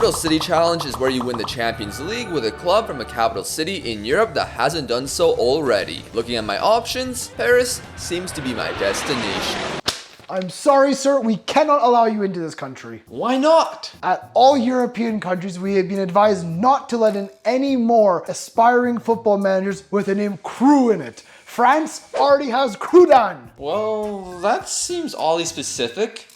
Capital City Challenge is where you win the Champions League with a club from a capital city in Europe that hasn't done so already. Looking at my options, Paris seems to be my destination. I'm sorry, sir, we cannot allow you into this country. Why not? At all European countries, we have been advised not to let in any more aspiring football managers with the name Crew in it. France already has Croudan. Well, that seems oddly specific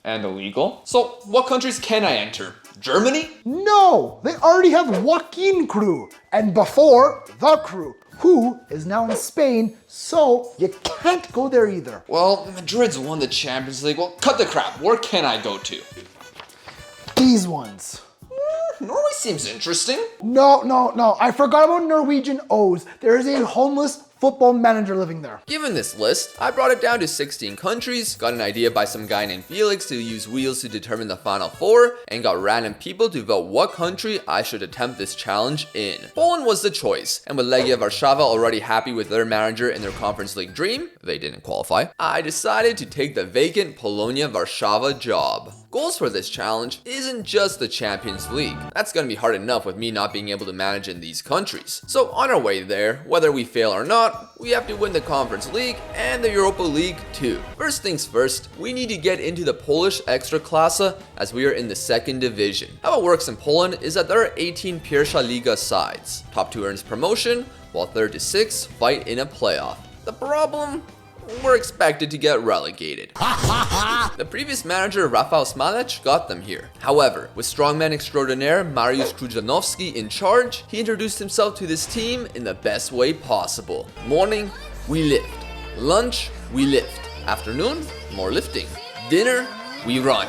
and illegal. So, what countries can I enter? Germany? No, they already have Joaquin Crew, and before, The Crew, who is now in Spain, so you can't go there either. Well, Madrid's won the Champions League. Well, cut the crap. Where can I go to? These ones. Norway seems interesting. No, I forgot about Norwegian O's. There is a homeless football manager living there. Given this list, I brought it down to 16 countries, got an idea by some guy named Felix to use wheels to determine the final four, and got random people to vote what country I should attempt this challenge in. Poland was the choice, and with Legia Warszawa already happy with their manager in their Conference League dream, they didn't qualify, I decided to take the vacant Polonia Warszawa job. Goals for this challenge isn't just the Champions League. That's gonna be hard enough with me not being able to manage in these countries. So on our way there, whether we fail or not, we have to win the Conference League and the Europa League too. First things first, we need to get into the Polish Ekstraklasa as we are in the second division. How it works in Poland is that there are 18 Pierwsza Liga sides. Top 2 earns promotion, while 3rd to 6th fight in a playoff. The problem? We're expected to get relegated. The previous manager, Rafał Smalec, got them here. However, with strongman extraordinaire Mariusz Krzyżanowski in charge, he introduced himself to this team in the best way possible. Morning, we lift. Lunch, we lift. Afternoon, more lifting. Dinner, we run.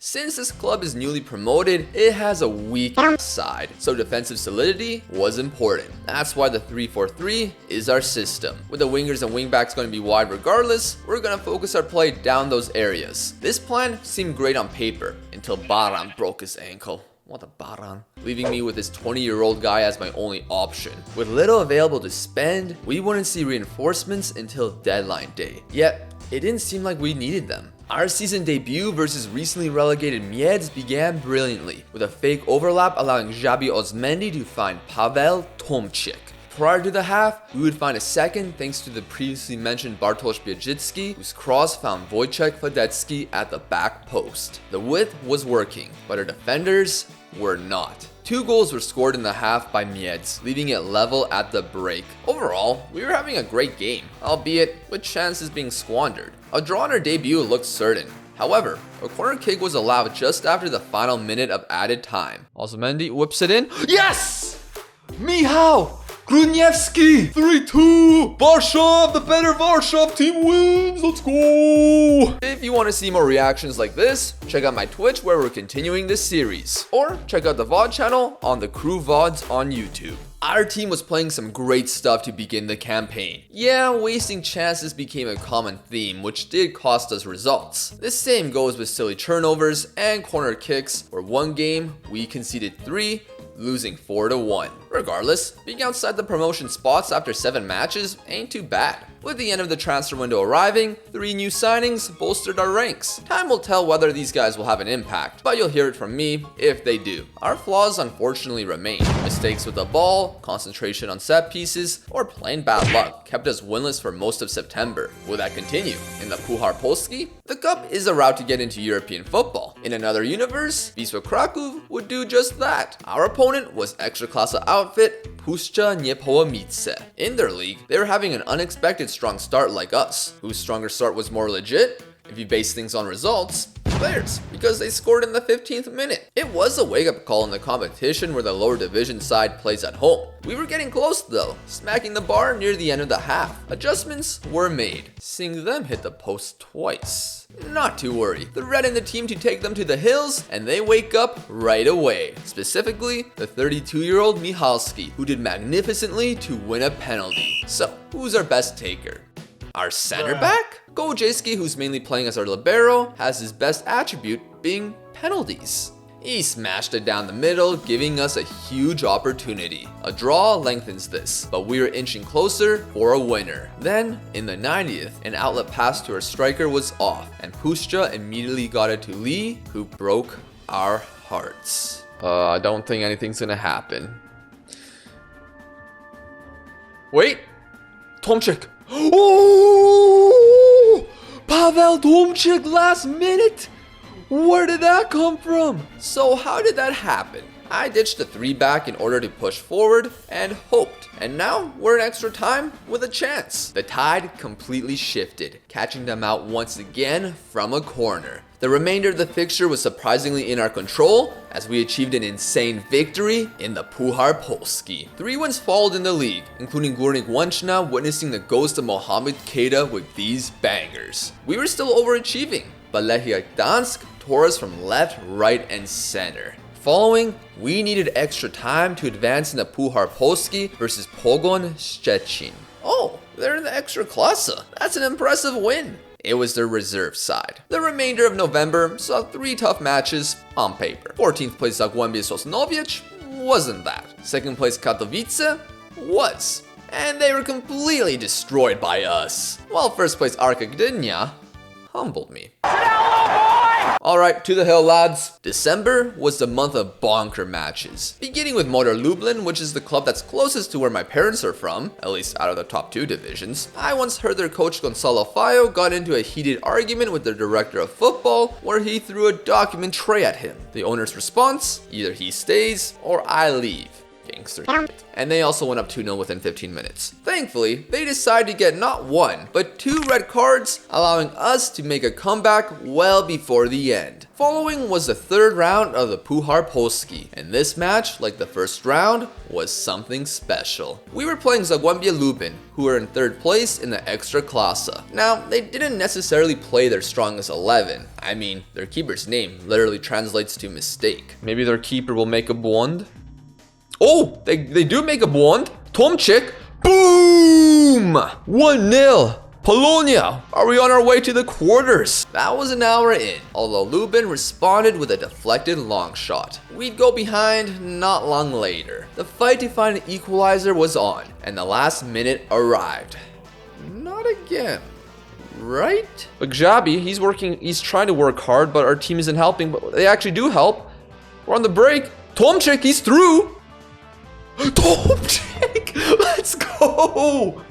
Since this club is newly promoted, it has a weak side, so defensive solidity was important. That's why the 3-4-3 is our system. With the wingers and wingbacks going to be wide regardless, we're going to focus our play down those areas. This plan seemed great on paper until Baran broke his ankle. What a Baran. Leaving me with this 20-year-old guy as my only option. With little available to spend, we wouldn't see reinforcements until deadline day. Yet, it didn't seem like we needed them. Our season debut versus recently relegated Miedz began brilliantly, with a fake overlap allowing Xabi Osmendi to find Pavel Tomczyk. Prior to the half, we would find a second thanks to the previously mentioned Bartosz Biedzicki, whose cross found Wojciech Fadecki at the back post. The width was working, but our defenders were not. 2 goals were scored in the half by Miedz, leaving it level at the break. Overall, we were having a great game, albeit with chances being squandered. A draw on our debut looked certain. However, a corner kick was allowed just after the final minute of added time. Osmendi whips it in. Yes! Michał Gruniewski! 3-2! Warsaw, the better Warsaw team wins! Let's go! If you want to see more reactions like this, check out my Twitch where we're continuing this series. Or check out the VOD channel on the Crew VODs on YouTube. Our team was playing some great stuff to begin the campaign. Yeah, wasting chances became a common theme, which did cost us results. This same goes with silly turnovers and corner kicks, where one game we conceded 3, losing 4-1. Regardless, being outside the promotion spots after 7 matches ain't too bad. With the end of the transfer window arriving, 3 new signings bolstered our ranks. Time will tell whether these guys will have an impact, but you'll hear it from me if they do. Our flaws unfortunately remain. Mistakes with the ball, concentration on set pieces, or plain bad luck kept us winless for most of September. Will that continue? In the Puchar Polski? The cup is a route to get into European football. In another universe, Wisła Kraków would do just that. Our opponent was Ekstraklasa outfit Puszcza Niepołomice. In their league, they were having an unexpected strong start like us. Whose stronger start was more legit? If you base things on results, theirs, because they scored in the 15th minute. It was a wake-up call in the competition where the lower division side plays at home. We were getting close though, smacking the bar near the end of the half. Adjustments were made, seeing them hit the post twice. Not to worry, the red in the team to take them to the hills, and they wake up right away. Specifically, the 32-year-old Michalski, who did magnificently to win a penalty. So, who's our best taker? Our center back? Gojewski, who's mainly playing as our libero, has his best attribute being penalties. He smashed it down the middle, giving us a huge opportunity. A draw lengthens this, but we are inching closer for a winner. Then, in the 90th, an outlet pass to our striker was off, and Puszcza immediately got it to Lee, who broke our hearts. I don't think anything's gonna happen. Wait! Tomczyk! Oh! Pavel Tomczyk last minute! Where did that come from? So how did that happen? I ditched the 3-back in order to push forward and hoped. And now we're in extra time with a chance. The tide completely shifted, catching them out once again from a corner. The remainder of the fixture was surprisingly in our control as we achieved an insane victory in the Puchar Polski. 3 wins followed in the league, including Górnik Łęczna witnessing the ghost of Mohamed Keita with these bangers. We were still overachieving, but Lechia Gdansk tore us from left, right, and center. Following, we needed extra time to advance in the Puchar Polski versus Pogoń Szczecin. Oh, they're in the Ekstraklasa. That's an impressive win. It was their reserve side. The remainder of November saw 3 tough matches on paper. 14th place Zagłębie Sosnowiec wasn't that. 2nd place Katowice was. And they were completely destroyed by us. While 1st place Arka Gdynia humbled me. Alright, to the hill lads. December was the month of bonker matches. Beginning with Motor Lublin, which is the club that's closest to where my parents are from, at least out of the top 2 divisions. I once heard their coach Gonzalo Fayo got into a heated argument with their director of football where he threw a document tray at him. The owner's response, either he stays or I leave. Gangster shit. And they also went up 2-0 within 15 minutes. Thankfully, they decided to get not 1, but 2 red cards, allowing us to make a comeback well before the end. Following was the 3rd round of the Puchar Polski, and this match, like the first round, was something special. We were playing Zagłębie Lubin, who were in 3rd place in the Ekstraklasa. Now, they didn't necessarily play their strongest 11. I mean, their keeper's name literally translates to mistake. Maybe their keeper will make a błąd? Oh, they do make a błąd. Tomczyk, boom! 1-0. Polonia, are we on our way to the quarters? That was an hour in, although Lubin responded with a deflected long shot. We'd go behind not long later. The fight to find an equalizer was on, and the last minute arrived. Not again. Right? But Gżabi, he's trying to work hard, but our team isn't helping, but they actually do help. We're on the break. Tomczyk, he's through. Tomczyk, let's go.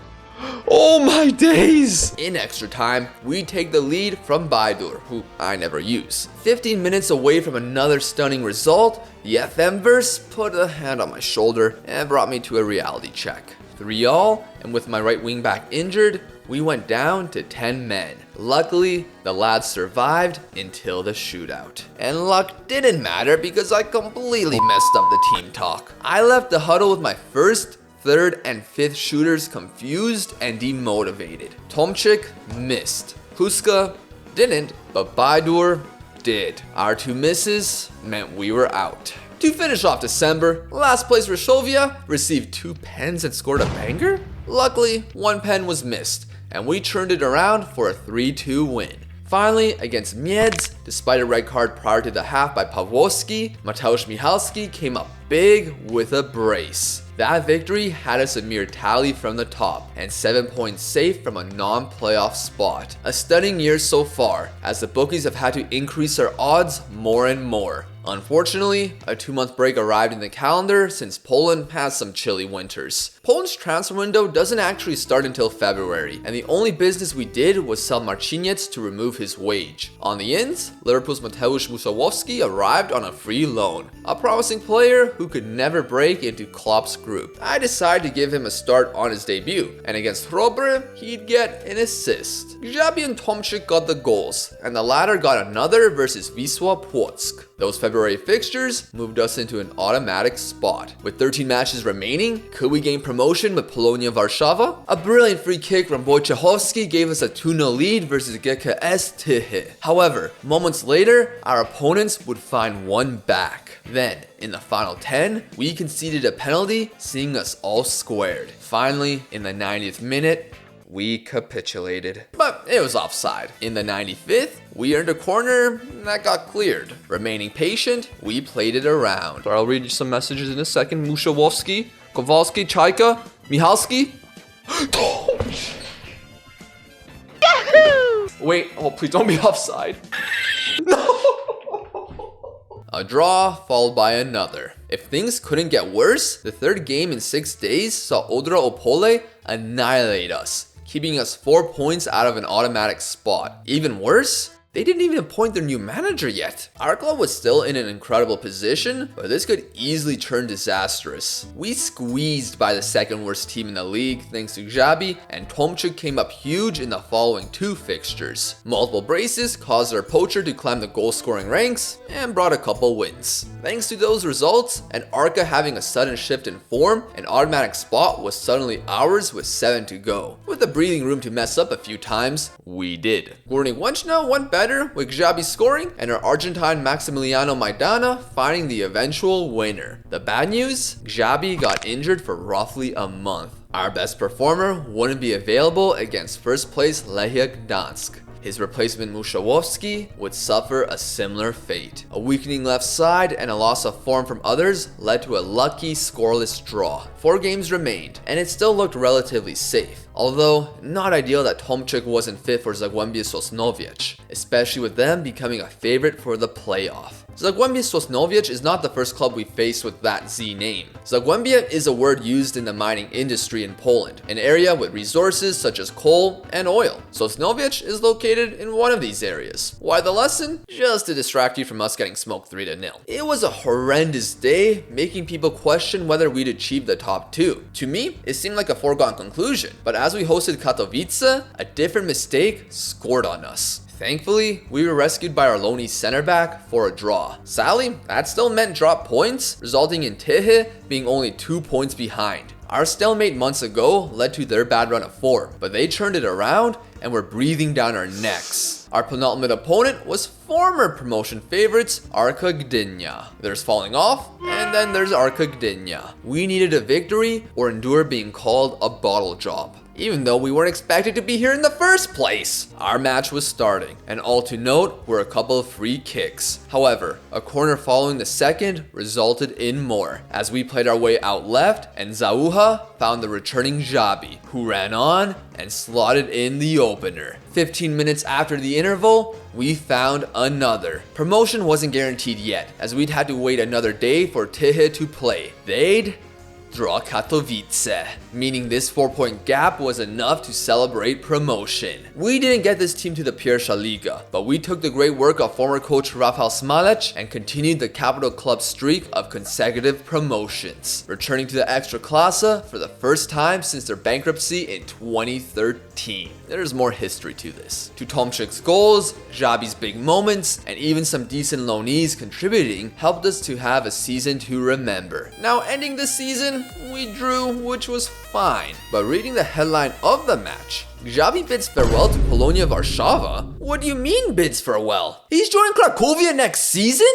Oh my days! In extra time, we take the lead from Bajdur, who I never use. 15 minutes away from another stunning result, the FM verse put a hand on my shoulder and brought me to a reality check. 3-all, and with my right wing back injured, we went down to 10 men. Luckily, the lads survived until the shootout. And luck didn't matter because I completely messed up the team talk. I left the huddle with my 1st, 3rd, and 5th shooters confused and demotivated. Tomczyk missed. Kluska didn't, but Bajdur did. Our 2 misses meant we were out. To finish off December, last place Rzeszów received 2 pens and scored a banger? Luckily, 1 pen was missed, and we turned it around for a 3-2 win. Finally, against Miedz, despite a red card prior to the half by Pawłowski, Mateusz Michalski came up big with a brace. That victory had us a mere tally from the top and 7 points safe from a non-playoff spot. A stunning year so far, as the bookies have had to increase their odds more and more. Unfortunately, a 2-month break arrived in the calendar since Poland has some chilly winters. Poland's transfer window doesn't actually start until February, and the only business we did was sell Marciniec to remove his wage. On the ins, Liverpool's Mateusz Musałowski arrived on a free loan, a promising player who could never break into Klopp's group. I decided to give him a start on his debut, and against Hrobre, he'd get an assist. Gżabi and Tomczyk got the goals, and the latter got another versus Wisła Płock. Those February fixtures moved us into an automatic spot. With 13 matches remaining, could we gain promotion with Polonia Warszawa? A brilliant free kick from Wojciechowski gave us a 2-0 lead versus GKS Tychy. However, moments later, our opponents would find one back. Then, in the final 10, we conceded a penalty, seeing us all squared. Finally, in the 90th minute, we capitulated. But it was offside. In the 95th, we earned a corner that got cleared. Remaining patient, we played it around. I'll read you some messages in a second. Muszałowski, Kowalski, Chaika, Michalski. Wait, oh please don't be offside. No! a draw followed by another. If things couldn't get worse, the third game in 6 days saw Odra Opole annihilate us, keeping us 4 points out of an automatic spot. Even worse, they didn't even appoint their new manager yet. Our club was still in an incredible position, but this could easily turn disastrous. We squeezed by the second worst team in the league thanks to Xabi, and Tomchuk came up huge in the following 2 fixtures. Multiple braces caused our poacher to climb the goal scoring ranks and brought a couple wins. Thanks to those results, and Arca having a sudden shift in form, an automatic spot was suddenly ours with 7 to go. With the breathing room to mess up a few times, we did. Górnik went better with Xabi scoring and our Argentine Maximiliano Maidana finding the eventual winner. The bad news? Xabi got injured for roughly a month. Our best performer wouldn't be available against first place Lechia Gdansk. His replacement Mushawowski would suffer a similar fate. A weakening left side and a loss of form from others led to a lucky scoreless draw. 4 games remained, and it still looked relatively safe. Although, not ideal that Tomchuk wasn't fit for Zagłębie Sosnowiec, especially with them becoming a favorite for the playoff. Zagłębie Sosnowiec is not the first club we faced with that Z name. Zagłębie is a word used in the mining industry in Poland, an area with resources such as coal and oil. Sosnowiec is located in one of these areas. Why the lesson? Just to distract you from us getting smoked 3-0. It was a horrendous day, making people question whether we'd achieve the top 2. To me, it seemed like a foregone conclusion, but as we hosted Katowice, a different mistake scored on us. Thankfully, we were rescued by our lonely center back for a draw. Sadly, that still meant drop points, resulting in Tychy being only 2 points behind. Our stalemate months ago led to their bad run of form, but they turned it around and were breathing down our necks. Our penultimate opponent was former promotion favorites Arka Gdynia. There's falling off, and then there's Arka Gdynia. We needed a victory or endure being called a bottle job, even though we weren't expected to be here in the first place. Our match was starting, and all to note were a couple of free kicks. However, a corner following the second resulted in more, as we played our way out left and Zauha found the returning Xabi, who ran on and slotted in the opener. 15 minutes after the interval, we found another. Promotion wasn't guaranteed yet, as we'd had to wait another day for Tychy to play. They'd draw Katowice, meaning this 4-point gap was enough to celebrate promotion. We didn't get this team to the Pierwsza Liga, but we took the great work of former coach Rafał Smalec and continued the capital club streak of consecutive promotions, returning to the Ekstraklasa for the first time since their bankruptcy in 2013. There's more history to this. To Tomczyk's goals, Xabi's big moments, and even some decent loanees contributing helped us to have a season to remember. Now ending the season, we drew, which was fine. But reading the headline of the match, Xabi bids farewell to Polonia Warszawa? What do you mean bids farewell? He's joining Cracovia next season?